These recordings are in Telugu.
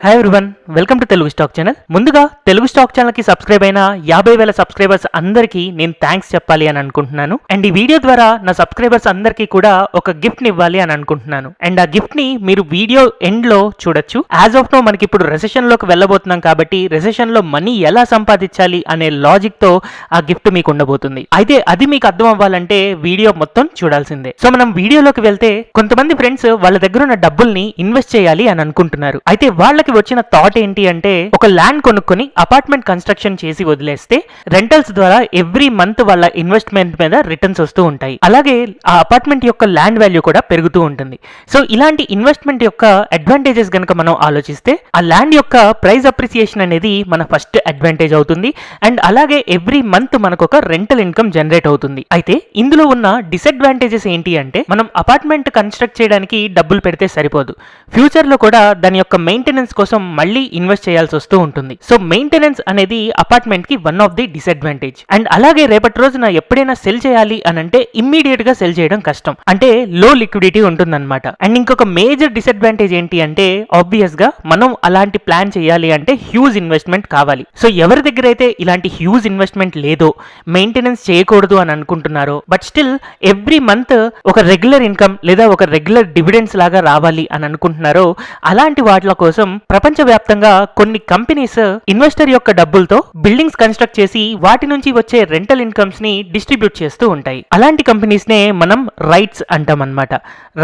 Hi everyone, welcome to Telugu stock channel. ముందుగా తెలుగు స్టాక్ ఛానల్ కి సబ్స్క్రైబ్ అయిన 50,000 సబ్స్క్రైబర్స్ అందరికీ నేను థ్యాంక్స్ చెప్పాలి అని అనుకుంటున్నాను. అండ్ ఈ వీడియో ద్వారా నా సబ్స్క్రైబర్స్ అందరికీ కూడా ఒక గిఫ్ట్ ని ఇవ్వాలి అని అనుకుంటున్నాను. అండ్ ఆ గిఫ్ట్ ని మీరు వీడియో ఎండ్ లో చూడొచ్చు. యాజ్ ఆఫ్ నో మనకి ఇప్పుడు రెసెషన్ లోకి వెళ్ళబోతున్నాం కాబట్టి రెసెషన్ లో మనీ ఎలా సంపాదించాలి అనే లాజిక్ తో ఆ గిఫ్ట్ మీకు ఉండబోతుంది. అయితే అది మీకు అర్థం అవ్వాలంటే వీడియో మొత్తం చూడాల్సిందే. సో మనం వీడియోలోకి వెళ్తే కొంతమంది ఫ్రెండ్స్ వాళ్ళ దగ్గర ఉన్న డబ్బుల్ని ఇన్వెస్ట్ చేయాలి అని అనుకుంటున్నారు. అయితే వాళ్ళకి వచ్చిన థాట్ ఏంటి అంటే ఒక ల్యాండ్ కొనుక్కొని అపార్ట్మెంట్ కన్స్ట్రక్షన్ చేసి వదిలేస్తే రెంటల్స్ ద్వారా ఎవ్రీ మంత్ వాళ్ళ ఇన్వెస్ట్మెంట్ మీద రిటర్న్స్ వస్తూ ఉంటాయి. అలాగే ఆ అపార్ట్మెంట్ యొక్క ల్యాండ్ వాల్యూ కూడా పెరుగుతూ ఉంటుంది. సో ఇలాంటి ఇన్వెస్ట్మెంట్ యొక్క అడ్వాంటేజెస్ గనుక మనం ఆలోచిస్తే ఆ ల్యాండ్ యొక్క ప్రైస్ అప్రిసియేషన్ అనేది మన ఫస్ట్ అడ్వాంటేజ్ అవుతుంది. అండ్ అలాగే ఎవ్రీ మంత్ మనకు ఒక రెంటల్ ఇన్కమ్ జనరేట్ అవుతుంది. అయితే ఇందులో ఉన్న డిసడ్వాంటేజెస్ ఏంటి అంటే మనం అపార్ట్మెంట్ కన్స్ట్రక్ట్ చేయడానికి డబ్బులు పెడితే సరిపోదు. ఫ్యూచర్ లో కూడా దాని యొక్క మెయింటెనెన్స్ కోసం మళ్ళీ ఇన్వెస్ట్ చేయాల్సి వస్తూ ఉంటుంది. సో మెయింటెనెన్స్ అనేది అపార్ట్మెంట్ కి one of the disadvantage. And అలాగే రేపటి రోజున ఎప్పుడైనా సెల్ చేయాలి అని అంటే ఇమ్మీడియట్ గా సెల్ చేయడం కష్టం, అంటే లో లిక్విడిటీ ఉంటుందన్నమాట. అండ్ ఇంకొక మేజర్ డిసడ్వాంటేజ్ ఏంటి అంటే ఆబ్వియస్ గా మనం అలాంటి ప్లాన్ చేయాలి అంటే హ్యూజ్ ఇన్వెస్ట్మెంట్ కావాలి. సో ఎవరి దగ్గర అయితే ఇలాంటి హ్యూజ్ ఇన్వెస్ట్మెంట్ లేదో, మెయింటెనెన్స్ చేయకూడదు అని అనుకుంటున్నారో, బట్ స్టిల్ ఎవ్రీ మంత్ ఒక రెగ్యులర్ ఇన్కమ్ లేదా ఒక రెగ్యులర్ డివిడెండ్స్ లాగా రావాలి అని అనుకుంటున్నారో అలాంటి వాటి కోసం ప్రపంచవ్యాప్తంగా కొన్ని కంపెనీస్ ఇన్వెస్టర్ యొక్క డబ్బులతో బిల్డింగ్స్ కన్స్ట్రక్ట్ చేసి వాటి నుంచి వచ్చే రెంటల్ ఇన్కమ్స్ ని డిస్ట్రిబ్యూట్ చేస్తూ ఉంటాయి. అలాంటి కంపెనీస్ నే మనం రైట్స్ అంటాం అన్నమాట.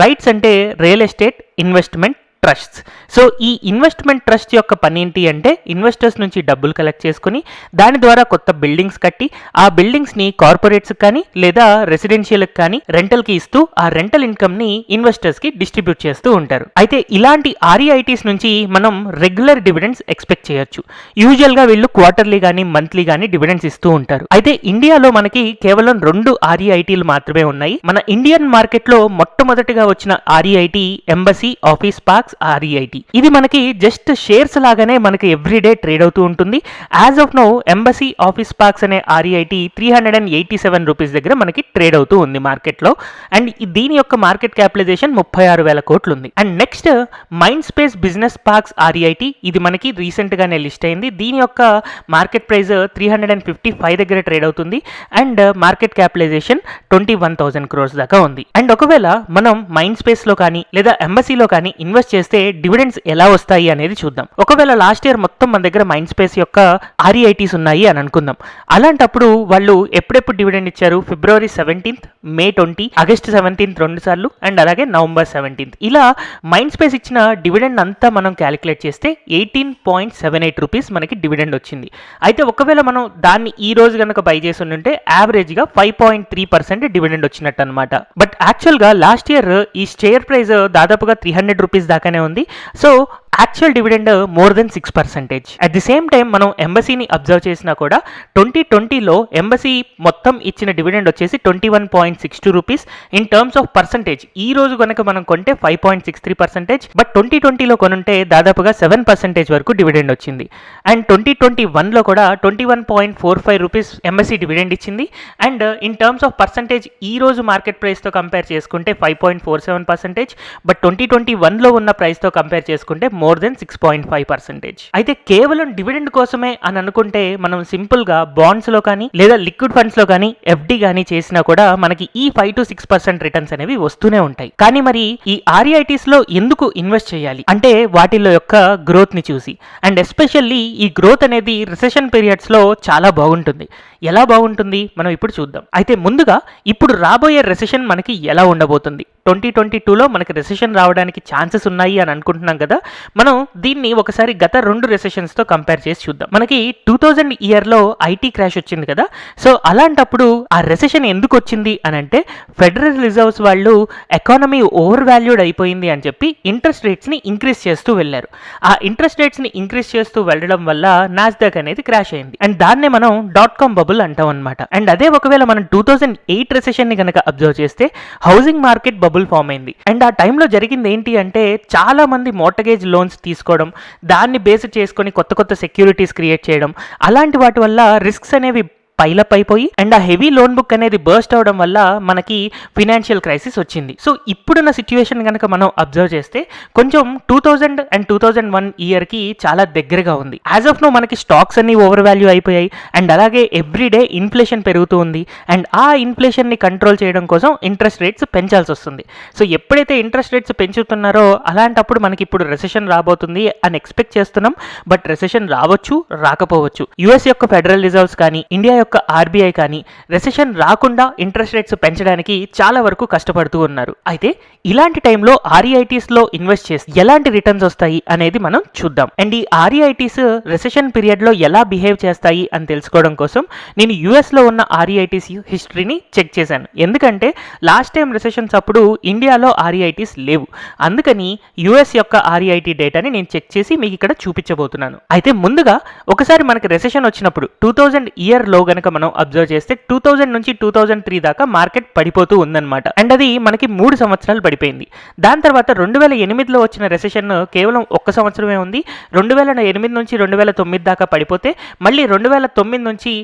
రైట్స్ అంటే real estate investment trusts. So ఈ ఇన్వెస్ట్మెంట్ ట్రస్ట్ యొక్క పని ఏంటి అంటే ఇన్వెస్టర్స్ నుంచి డబ్బులు కలెక్ట్ చేసుకుని దాని ద్వారా కొత్త బిల్డింగ్స్ కట్టి ఆ బిల్డింగ్స్ ని కార్పొరేట్స్ కానీ లేదా రెసిడెన్షియల్ కానీ రెంటల్ కి ఇస్తూ ఆ రెంటల్ ఇన్కమ్ ని ఇన్వెస్టర్స్ కి డిస్ట్రిబ్యూట్ చేస్తూ ఉంటారు. అయితే ఇలాంటి REITs నుంచి మనం రెగ్యులర్ డివిడెండ్స్ ఎక్స్పెక్ట్ చేయొచ్చు. యూజువల్ గా వీళ్ళు క్వార్టర్లీ కానీ మంత్లీ కానీ డివిడెండ్స్ ఇస్తూ ఉంటారు. అయితే ఇండియాలో మనకి కేవలం 2 REITలు మాత్రమే ఉన్నాయి. మన ఇండియన్ మార్కెట్ లో మొట్టమొదటిగా వచ్చిన REIT embassy office parks REIT. ఇది మనకి జస్ట్ షేర్స్ లాగానే మనకి ఎవ్రీడే ట్రేడ్ అవుతూ ఉంటుంది. As of now embassy office parks అనే REIT 387 రూపీస్ దగ్గర మనకి ట్రేడ్ అవుతూ ఉంది మార్కెట్ లో. అండ్ దీని యొక్క మార్కెట్ క్యాపిటలైజేషన్ 36,000 కోట్లు ఉంది. And next mind space business parks REIT, ఇది మనకి రీసెంట్ గానే లిస్ట్ అయింది. దీని యొక్క మార్కెట్ ప్రైస్ 355 దగ్గర ట్రేడ్ అవుతుంది. అండ్ మార్కెట్ క్యాపిటలైజేషన్ 21,000 crores దాకా ఉంది. అండ్ ఒకవేళ మనం మైండ్ స్పేస్ లో కానీ లేదా ఎంబసీలో కానీ ఇన్వెస్ట్ చేస్తే డివిడెండ్స్ ఎలా వస్తాయి అనేది చూద్దాం. ఒకవేళ లాస్ట్ ఇయర్ మొత్తం మన దగ్గర మైండ్ స్పేస్ యొక్క REITs ఉన్నాయి అని అనుకుందాం. అలాంటప్పుడు వాళ్ళు ఎప్పుడెప్పుడు డివిడెండ్ ఇచ్చారు? ఫిబ్రవరి 17th, మే 20, ఆగస్ట్ 17th 2 సార్లు, అండ్ అలాగే నవంబర్ 17th. ఇలా మైండ్ స్పేస్ ఇచ్చిన డివిడెండ్ అంతా మనం క్యాలిక్యులేట్ చేస్తే 18.78 రూపీస్ మనకి డివిడెండ్ వచ్చింది. అయితే ఒకవేళ మనం దాన్ని ఈ రోజు కనుక బై చేసి ఉంటే యావరేజ్ గా 5.3% డివిడెండ్ వచ్చినట్టు అనమాట. బట్ యాక్చువల్ గా లాస్ట్ ఇయర్ ఈ షేర్ ప్రైస్ దాదాపుగా 300 రూపీస్ దాకానే ఉంది. So actual dividend more than 6%. At the same time మనం ఎంబసీని అబ్జర్వ్ చేసినా కూడా 2020లో ఎంబసీ మొత్తం ఇచ్చిన డివిడెండ్ వచ్చేసి 21.62 rupees. In terms of percentage ఈ రోజు కనుక మనం కొంటే 5.63%, బట్ 2020లో కొనుంటే దాదాపుగా 7% వరకు డివిడెండ్ వచ్చింది. అండ్ 2021లో కూడా 21.45 రూపీస్ ఎంబసీ డివిడెండ్ ఇచ్చింది. And in terms of percentage ఈ రోజు మార్కెట్ ప్రైస్ తో కంపేర్ చేసుకుంటే 5.47%, బట్ 2021లో ఉన్న ప్రైస్ తో కంపేర్ చేసుకుంటే మోర్ దెన్ 6.5%. అయితే కేవలం డివిడెండ్ కోసమే అని అనుకుంటే మనం సింపుల్ గా బాండ్స్ లో కానీ లేదా లిక్విడ్ ఫండ్స్ లో కానీ FD కానీ చేసినా కూడా మనకి ఈ 5 to 6% రిటర్న్స్ అనేవి వస్తూనే ఉంటాయి. కానీ మరి ఈ REITs లో ఎందుకు ఇన్వెస్ట్ చేయాలి అంటే వాటిలో యొక్క గ్రోత్ ని చూసి. అండ్ ఎస్పెషల్లీ ఈ గ్రోత్ అనేది రిసెషన్ పీరియడ్స్ లో చాలా బాగుంటుంది. ఎలా బాగుంటుంది మనం ఇప్పుడు చూద్దాం. అయితే ముందుగా ఇప్పుడు రాబోయే రెసెషన్ మనకి ఎలా ఉండబోతుంది? 2022లో మనకి రెసెషన్ రావడానికి ఛాన్సెస్ ఉన్నాయి అని అనుకుంటున్నాం కదా. మనం దీన్ని ఒకసారి గత 2 రెసెషన్స్ తో కంపేర్ చేసి చూద్దాం. మనకి 2000 ఇయర్లో IT క్రాష్ వచ్చింది కదా. సో అలాంటప్పుడు ఆ రెసెషన్ ఎందుకు వచ్చింది అని అంటే ఫెడరల్ రిజర్వ్స్ వాళ్ళు ఎకానమీ ఓవర్ వాల్యూడ్ అయిపోయింది అని చెప్పి ఇంట్రెస్ట్ రేట్స్ ని ఇంక్రీజ్ చేస్తూ వెళ్ళారు. ఆ ఇంట్రెస్ట్ రేట్స్ ని ఇంక్రీజ్ చేస్తూ వెళ్ళడం వల్ల నాస్డాక్ అనేది క్రాష్ అయింది. అండ్ దాన్నే మనం .com బబుల్ అంటాం అనమాట. అండ్ అదే ఒకవేళ మనం 2008 రెసెషన్ ని కనుక అబ్జర్వ్ చేస్తే హౌసింగ్ మార్కెట్ బబుల్ ఫామ్ అయింది. అండ్ ఆ టైంలో జరిగింది ఏంటి అంటే చాలా మంది మోర్టగేజ్ లోన్స్ తీసుకోవడం, దాన్ని బేస్ చేసుకొని కొత్త కొత్త సెక్యూరిటీస్ క్రియేట్ చేయడం, అలాంటి వాటి వల్ల రిస్క్స్ అనేవి పైలప్ అయిపోయి అండ్ ఆ హెవీ లోన్ బుక్ అనేది బర్స్ట్ అవడం వల్ల మనకి ఫినాన్షియల్ క్రైసిస్ వచ్చింది. సో ఇప్పుడున్న సిచ్యువేషన్ కనుక మనం అబ్జర్వ్ చేస్తే కొంచెం 2000 అండ్ 2001 ఇయర్కి చాలా దగ్గరగా ఉంది. యాజ్ ఆఫ్ నో మనకి స్టాక్స్ అన్ని ఓవర్ వాల్యూ అయిపోయాయి అండ్ అలాగే ఎవ్రీడే ఇన్ఫ్లేషన్ పెరుగుతూ ఉంది అండ్ ఆ ఇన్ఫ్లేషన్ని కంట్రోల్ చేయడం కోసం ఇంట్రెస్ట్ రేట్స్ పెంచాల్సి వస్తుంది. సో ఎప్పుడైతే ఇంట్రెస్ట్ రేట్స్ పెంచుతున్నారో అలాంటప్పుడు మనకి ఇప్పుడు రెసెషన్ రాబోతుంది అని ఎక్స్పెక్ట్ చేస్తున్నాం. బట్ రెసెషన్ రావచ్చు, రాకపోవచ్చు. యుఎస్ యొక్క ఫెడరల్ రిజర్వ్స్ కానీ ఇండియా యొక్క ఆర్బీఐ కానీ రెసెషన్ రాకుండా ఇంట్రెస్ట్ రేట్స్ పెంచడానికి చాలా వరకు కష్టపడుతూ ఉన్నారు. అయితే ఇలాంటి టైంలో ఆర్ఈఐటీస్లో ఇన్వెస్ట్ చేసి ఎలాంటి రిటర్న్స్ వస్తాయి అనేది మనం చూద్దాం. అండ్ ఈ ఆర్ఈఐటీస్ రెసెషన్ పీరియడ్లో ఎలా బిహేవ్ చేస్తాయి అని తెలుసుకోవడం కోసం నేను యుఎస్లో ఉన్న ఆర్ఈఐటీస్ హిస్టరీని చెక్ చేశాను. ఎందుకంటే లాస్ట్ టైం రెసెషన్స్ అప్పుడు ఇండియాలో ఆర్ఈఐటీస్ లేవు. అందుకని యుఎస్ యొక్క ఆర్ఈఐటీ డేటాని నేను చెక్ చేసి మీకు ఇక్కడ చూపించబోతున్నాను. అయితే ముందుగా ఒకసారి మనకి రెసెషన్ వచ్చినప్పుడు 2000 ఇయర్లో గనక మనం అబ్జర్వ్ చేస్తే 2000 నుంచి 2003 దాకా మార్కెట్ పడిపోతూ ఉందన్నమాట. అండ్ అది మనకి 3 సంవత్సరాలు పడిపోయింది. దాని తర్వాత 2008లో వచ్చిన రెసెషన్ కేవలం 1 సంవత్సరమే ఉంది. 2008 నుంచి 2009 దాకా పడిపోతే మళ్ళీ 2009 నుంచి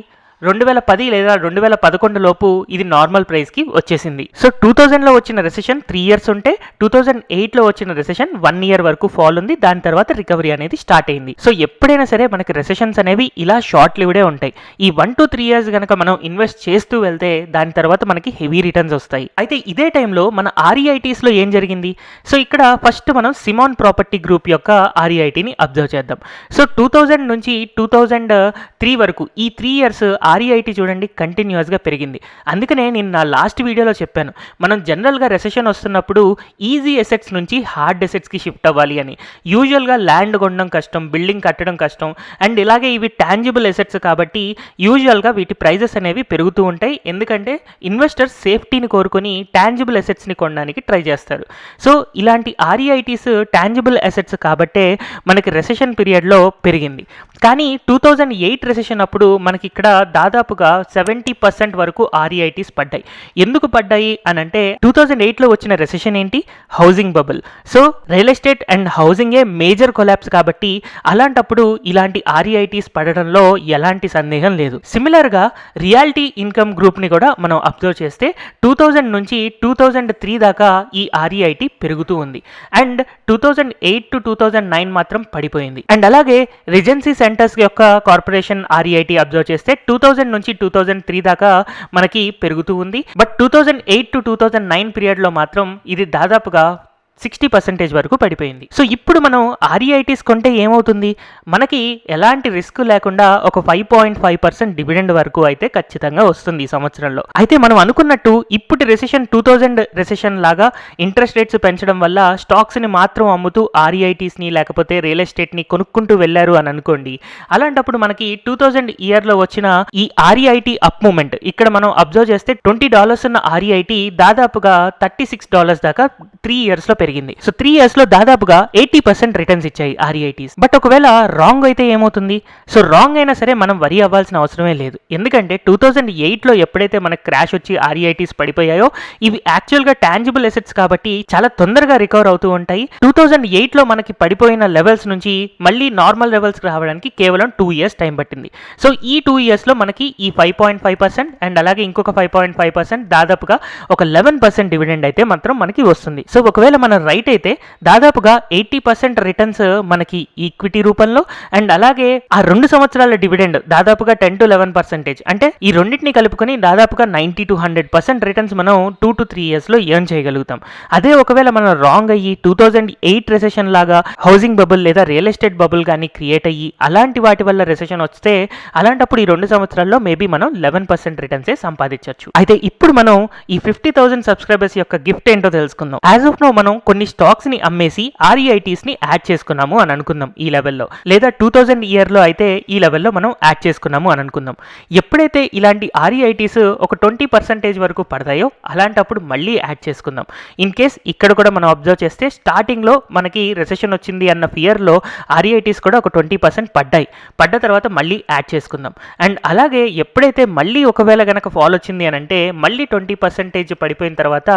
2010 లేదా 2011 లోపు ఇది నార్మల్ ప్రైస్కి వచ్చేసింది. సో 2000లో వచ్చిన రెసెషన్ 3 ఇయర్స్ ఉంటే 2008లో వచ్చిన రెసెషన్ 1 ఇయర్ వరకు ఫాల్ ఉంది. దాని తర్వాత రికవరీ అనేది స్టార్ట్ అయింది. సో ఎప్పుడైనా సరే మనకి రెసెషన్స్ అనేవి ఇలా షార్ట్ లివ్డే ఉంటాయి. ఈ 1 to 3 ఇయర్స్ కనుక మనం ఇన్వెస్ట్ చేస్తూ వెళ్తే దాని తర్వాత మనకి హెవీ రిటర్న్స్ వస్తాయి. అయితే ఇదే టైంలో మన ఆర్ఈఐటీస్లో ఏం జరిగింది? సో ఇక్కడ ఫస్ట్ మనం సిమాన్ ప్రాపర్టీ గ్రూప్ యొక్క ఆర్ఈఐటీని అబ్జర్వ్ చేద్దాం. సో 2000 నుంచి 2003 వరకు ఈ 3 ఇయర్స్ ఆర్ఈఐటీ చూడండి కంటిన్యూస్గా పెరిగింది. అందుకనే నేను నా లాస్ట్ వీడియోలో చెప్పాను, మనం జనరల్గా రెసెషన్ వస్తున్నప్పుడు ఈజీ ఎసెట్స్ నుంచి హార్డ్ ఎసెట్స్కి షిఫ్ట్ అవ్వాలి అని. యూజువల్గా ల్యాండ్ కొనడం కష్టం, బిల్డింగ్ కట్టడం కష్టం అండ్ ఇలాగే ఇవి టాంజిబుల్ ఎసెట్స్ కాబట్టి యూజువల్గా వీటి ప్రైజెస్ అనేవి పెరుగుతూ ఉంటాయి. ఎందుకంటే ఇన్వెస్టర్స్ సేఫ్టీని కోరుకొని టాంజిబుల్ ఎసెట్స్ని కొనడానికి ట్రై చేస్తారు. సో ఇలాంటి ఆర్ఈఐటీస్ టాంజిబుల్ ఎసెట్స్ కాబట్టే మనకి రెసెషన్ పీరియడ్లో పెరిగింది. కానీ 2008 రెసెషన్ అప్పుడు మనకి ఇక్కడ దాదాపుగా 70% వరకు ఆర్ఈఐటీస్ పడ్డాయి. ఎందుకు పడ్డాయి అని అంటే 2008లో వచ్చిన రెసెషన్ ఏంటి? Housing bubble. So real estate and హౌసింగే మేజర్ కొలాప్స్ కాబట్టి అలాంటప్పుడు ఇలాంటి ఆర్ఈఐటీస్ పడడంలో ఎలాంటి సందేహం లేదు. సిమిలర్గా రియాలిటీ ఇన్కమ్ గ్రూప్ని కూడా మనం అబ్జర్వ్ చేస్తే 2000 నుంచి 2003 దాకా ఈ ఆర్ఈఐటీ పెరుగుతూ ఉంది అండ్ 2008 to 2009 మాత్రం పడిపోయింది. అండ్ అలాగే రిజెన్సీ సెంటర్స్ యొక్క కార్పొరేషన్ ఆర్ఈఐటీ అబ్జర్వ్ చేస్తే 2000 నుంచి 2003 దాకా మనకి పెరుగుతూ ఉంది. బట్ 2008 to 2009 పీరియడ్లో మాత్రం ఇది దాదాపుగా 60% వరకు పడిపోయింది. సో ఇప్పుడు మనం ఆర్ఈఐటీస్ కొంటే ఏమవుతుంది? మనకి ఎలాంటి రిస్క్ లేకుండా ఒక 5.5% డివిడెండ్ వరకు అయితే ఖచ్చితంగా వస్తుంది ఈ సంవత్సరంలో. అయితే మనం అనుకున్నట్టు ఇప్పుడు రెసెషన్ 2000 రెసెషన్ లాగా ఇంట్రెస్ట్ రేట్స్ పెంచడం వల్ల స్టాక్స్ని మాత్రం అమ్ముతూ ఆర్ఈఐటీస్ని లేకపోతే రియల్ ఎస్టేట్ని కొనుక్కుంటూ వెళ్ళారు అని అనుకోండి. అలాంటప్పుడు మనకి 2000 ఇయర్లో వచ్చిన ఈ ఆర్ఈఐటీ అప్ మూమెంట్ ఇక్కడ మనం అబ్జర్వ్ చేస్తే $20 ఉన్న ఆర్ఈఐటీ దాదాపుగా $36 దాకా 3 ఇయర్స్లో పెరిగింది. సో 3 ఇయర్స్ లో దాదాపుగా 80% రిటర్న్స్ ఇచ్చాయి ఆర్ఈఐటీస్. బట్ ఒకవేళ రాంగ్ అయితే ఏమవుతుంది? సో రాంగ్ అయినా సరే మనం వరీ అవ్వాల్సిన అవసరమే లేదు. ఎందుకంటే 2008లో ఎప్పుడైతే మనకు క్రాష్ వచ్చి ఆర్ఈఐటీస్ పడిపోయాయో ఇవి యాక్చువల్గా టాంజిబుల్ ఎసెట్స్ కాబట్టి చాలా తొందరగా రికవర్ అవుతూ ఉంటాయి. 2008లో మనకి పడిపోయిన లెవెల్స్ నుంచి మళ్ళీ నార్మల్ లెవెల్స్ రావడానికి కేవలం 2 ఇయర్స్ టైం పట్టింది. సో ఈ 2 ఇయర్స్లో మనకి ఈ 5.5% అండ్ అలాగే ఇంకొక 5.5% దాదాపుగా ఒక 11% డివిడెండ్ అయితే మాత్రం మనకి వస్తుంది. సో ఒకవేళ మన రైట్ అయితే దాదాపుగా 80% రిటర్న్స్ మనకి ఈక్విటీ రూపంలో అండ్ అలాగే ఆ 2 సంవత్సరాల డివిడెండ్ దాదాపుగా 10 to 11%. అంటే ఈ రెండింటిని కలుపుకొని దాదాపుగా 90 to 100% రిటర్న్స్ మనం 2 to 3 ఇయర్స్ లో ఎర్న్ చేయగలుగుతాం. అదే ఒకవేళ మనం రాంగ్ అయ్యి 2008 రెసెషన్ లాగా హౌసింగ్ బబుల్ లేదా రియల్ ఎస్టేట్ బబుల్ కానీ క్రియేట్ అయ్యి అలాంటి వాటి వల్ల రెసెషన్ వస్తే అలాంటప్పుడు ఈ 2 సంవత్సరాల్లో మేబీ మనం 11% రిటర్న్సే సంపాదించవచ్చు. అయితే ఇప్పుడు మనం ఈ 50,000 సబ్స్క్రైబర్స్ యొక్క గిఫ్ట్ ఏంటో తెలుసుకుందాం. యాజ్ ఆఫ్ నో మనం కొన్ని స్టాక్స్ ని అమ్మేసి ఆర్ఈఐటీస్ ని యాడ్ చేసుకున్నాము అని అనుకుందాం ఈ లెవెల్లో, లేదా 2000 ఇయర్లో అయితే ఈ లెవెల్లో మనం యాడ్ చేసుకున్నాము అని అనుకుందాం. ఎప్పుడైతే ఇలాంటి ఆర్ఈఐటీస్ ఒక 20% వరకు పడతాయో అలాంటప్పుడు మళ్ళీ యాడ్ చేసుకుందాం. ఇన్ కేస్ ఇక్కడ కూడా మనం అబ్జర్వ్ చేస్తే స్టార్టింగ్లో మనకి రెసెషన్ వచ్చింది అన్న ఫియర్లో ఆర్ఈఐటీస్ కూడా ఒక 20% పడ్డ తర్వాత మళ్ళీ యాడ్ చేసుకుందాం. అండ్ అలాగే ఎప్పుడైతే మళ్ళీ ఒకవేళ కనుక ఫాల్ వచ్చింది అని అంటే మళ్ళీ 20% పడిపోయిన తర్వాత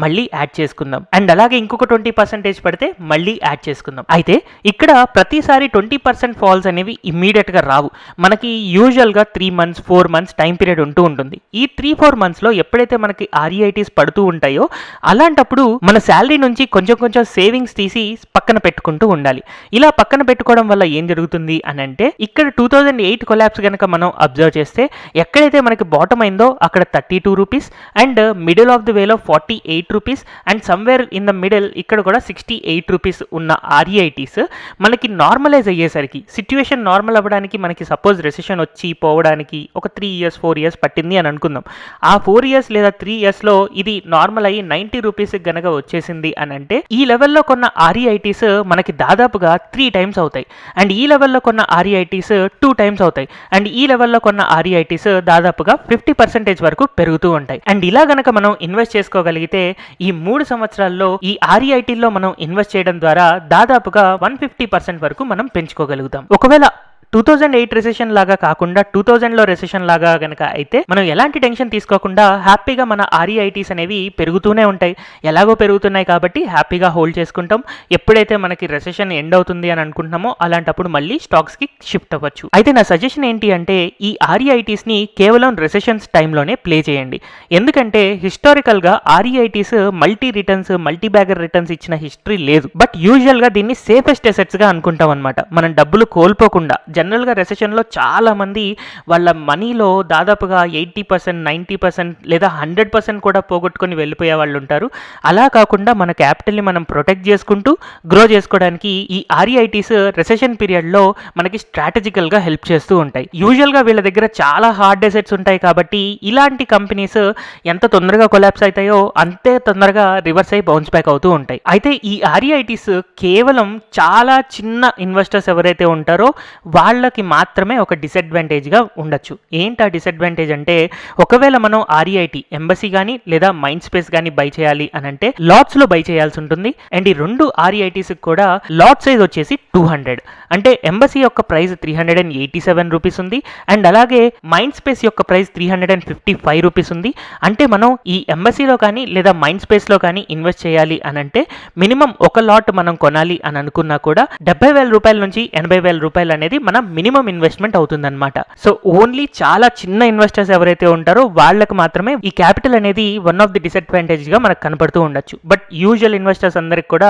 మళ్ళీ యాడ్ చేసుకుందాం. అండ్ అలాగే ఇంకొక ఇంకొక 20% పడితే మళ్ళీ యాడ్ చేసుకుందాం. అయితే ఇక్కడ ప్రతిసారి 20% ఫాల్స్ అనేవి ఇమ్మీడియట్గా రావు. మనకి యూజువల్గా 3 months 4 months టైం పీరియడ్ ఉంటూ ఉంటుంది. ఈ 3-4 monthsలో ఎప్పుడైతే మనకి REITs పడుతూ ఉంటాయో అలాంటప్పుడు మన శాలరీ నుంచి కొంచెం సేవింగ్స్ తీసి పక్కన పెట్టుకుంటూ ఉండాలి. ఇలా పక్కన పెట్టుకోవడం వల్ల ఏం జరుగుతుంది అని అంటే ఇక్కడ 2008 కొలాప్స్ కనుక మనం అబ్జర్వ్ చేస్తే ఎక్కడైతే మనకి బాటమ్ అయిందో అక్కడ 32 rupees and middle of the వేలో 48 rupees and somewhere in the middle ఇక్కడ కూడా 68 రూపీస్ ఉన్న REITs మనకి నార్మలైజ్ అయ్యేసరికి సిచ్యువేషన్ నార్మల్ అవ్వడానికి మనకి సపోజ్ రెసెషన్ వచ్చి పోవడానికి ఒక 3 years 4 years పట్టింది అని అనుకుందాం. ఆ 4 years లేదా 3 yearsలో ఇది నార్మల్ అయ్యి 90 రూపీస్ గనక వచ్చేసింది అని అంటే ఈ లెవెల్లో కొన్న REITs మనకి దాదాపుగా 3 times అవుతాయి అండ్ ఈ లెవెల్లో కొన్న REITs 2 times అవుతాయి అండ్ ఈ లెవెల్లో కొన్న REITs దాదాపుగా 50% వరకు పెరుగుతూ ఉంటాయి. అండ్ ఇలా గనక మనం ఇన్వెస్ట్ చేసుకోగలిగితే ఈ 3 సంవత్సరాల్లో ఈ REITల్లో మనం ఇన్వెస్ట్ చేయడం ద్వారా దాదాపుగా 150% వరకు మనం పెంచుకోగలుగుతాం. ఒకవేళ 2008 రెసెషన్ లాగా కాకుండా 2000లో రెసెషన్ లాగా గనక అయితే మనం ఎలాంటి టెన్షన్ తీసుకోకుండా హ్యాపీగా మన REITs అనేవి పెరుగుతూనే ఉంటాయి. ఎలాగో పెరుగుతున్నాయి కాబట్టి హ్యాపీగా హోల్డ్ చేసుకుంటాం. ఎప్పుడైతే మనకి రెసెషన్ ఎండ్ అవుతుంది అని అనుకుంటున్నామో అలాంటప్పుడు మళ్ళీ స్టాక్స్కి షిఫ్ట్ అవ్వచ్చు. అయితే నా సజెషన్ ఏంటి అంటే ఈ REITsని కేవలం రెసెషన్స్ టైంలోనే ప్లే చేయండి. ఎందుకంటే హిస్టారికల్గా REITs multi returns multi bagger returns ఇచ్చిన హిస్టరీ లేదు. బట్ యూజువల్గా దీన్ని సేఫెస్ట్ అసెట్స్గా అనుకుంటాం అనమాట. మనం డబ్బులు కోల్పోకుండా జనరల్గా రెసెషన్లో చాలామంది వాళ్ళ మనీలో దాదాపుగా 80% 90% లేదా 100% కూడా పోగొట్టుకొని వెళ్ళిపోయే వాళ్ళు ఉంటారు. అలా కాకుండా మన క్యాపిటల్ని మనం ప్రొటెక్ట్ చేసుకుంటూ గ్రో చేసుకోవడానికి ఈ REITs రెసెషన్ పీరియడ్లో మనకి స్ట్రాటజికల్గా హెల్ప్ చేస్తూ ఉంటాయి. యూజువల్గా వీళ్ళ దగ్గర చాలా హార్డ్ అసెట్స్ ఉంటాయి కాబట్టి ఇలాంటి కంపెనీస్ ఎంత తొందరగా కొలాప్స్ అవుతాయో అంతే తొందరగా రివర్స్ అయ్యి బౌన్స్ బ్యాక్ అవుతూ ఉంటాయి. అయితే ఈ REITs కేవలం చాలా చిన్న ఇన్వెస్టర్స్ ఎవరైతే ఉంటారో వాళ్ళకి మాత్రమే ఒక డిసడ్వాంటేజ్గా ఉండొచ్చు. ఏంటి ఆ డిసడ్వాంటేజ్ అంటే ఒకవేళ మనం REIT ఎంబసీ కానీ లేదా మైండ్ స్పేస్ కానీ బై చేయాలి అని అంటే లాట్స్లో బై చేయాల్సి ఉంటుంది. అండ్ ఈ 2 REITs కూడా లాట్ సైజ్ వచ్చేసి 200 అంటే ఎంబసీ యొక్క ప్రైస్ 387 రూపీస్ ఉంది అండ్ అలాగే మైండ్ స్పేస్ యొక్క ప్రైస్ 355 రూపీస్ ఉంది. అంటే మనం ఈ ఎంబసీలో కానీ లేదా మైండ్ స్పేస్లో కానీ ఇన్వెస్ట్ చేయాలి అని అంటే మినిమం ఒక లాట్ మనం కొనాలి అని అనుకున్నా కూడా 70,000 రూపాయల నుంచి 80,000 రూపాయలు అనేది మన మినిమం ఇన్వెస్ట్మెంట్ అవుతుందన్నమాట. సో ఓన్లీ చాలా చిన్న ఇన్వెస్టర్స్ ఎవరైతే ఉంటారో వాళ్ళకి మాత్రమే ఈ క్యాపిటల్ అనేది వన్ ఆఫ్ ది డిసడ్వాంటేజ్గా మనకు కనపడుతూ ఉండొచ్చు. బట్ యూజువల్ ఇన్వెస్టర్స్ అందరికి కూడా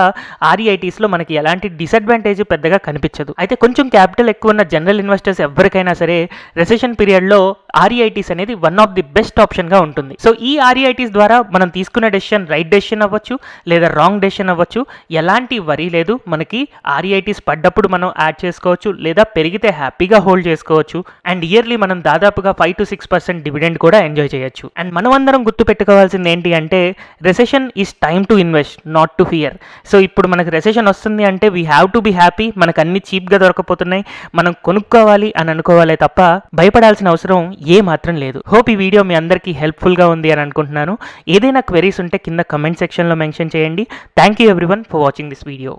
REITsలో మనకి ఎలాంటి డిసడ్వాంటేజ్ పెద్దగా కనిపించదు. అయితే కొంచెం క్యాపిటల్ ఎక్కువ ఉన్న జనరల్ ఇన్వెస్టర్స్ ఎవరికైనా సరే రెసెషన్ పీరియడ్లో REITs అనేది వన్ ఆఫ్ ది బెస్ట్ ఆప్షన్గా ఉంటుంది. సో ఈ REITs ద్వారా మనం తీసుకునే డెసిషన్ రైట్ డెసిషన్ అవ్వచ్చు లేదా రాంగ్ డెసిషన్ అవ్వచ్చు. ఎలాంటి వరీ లేదు. మనకి REITs పడ్డప్పుడు మనం యాడ్ చేసుకోవచ్చు లేదా పెరిగితే హ్యాపీగా హోల్డ్ చేసుకోవచ్చు. అండ్ ఇయర్లీ మనం దాదాపుగా 5 to 6% డివిడెండ్ కూడా ఎంజాయ్ చేయొచ్చు. అండ్ మనం అందరం గుర్తు పెట్టుకోవాల్సింది ఏంటి అంటే recession is time to invest not to fear. So ఇప్పుడు మనకి రెసెషన్ వస్తుంది అంటే we have to be happy. మనకు అన్ని చీప్గా దొరకపోతున్నాయి, మనం కొనుక్కోవాలి అని అనుకోవాలే తప్ప భయపడాల్సిన అవసరం ఏ మాత్రం లేదు. హోప్ ఈ వీడియో మీ అందరికీ హెల్ప్ఫుల్గా ఉంది అని అనుకుంటున్నాను. ఏదైనా క్వెరీస్ ఉంటే కింద కమెంట్ సెక్షన్లో మెన్షన్ చేయండి. Thank you everyone for watching this video.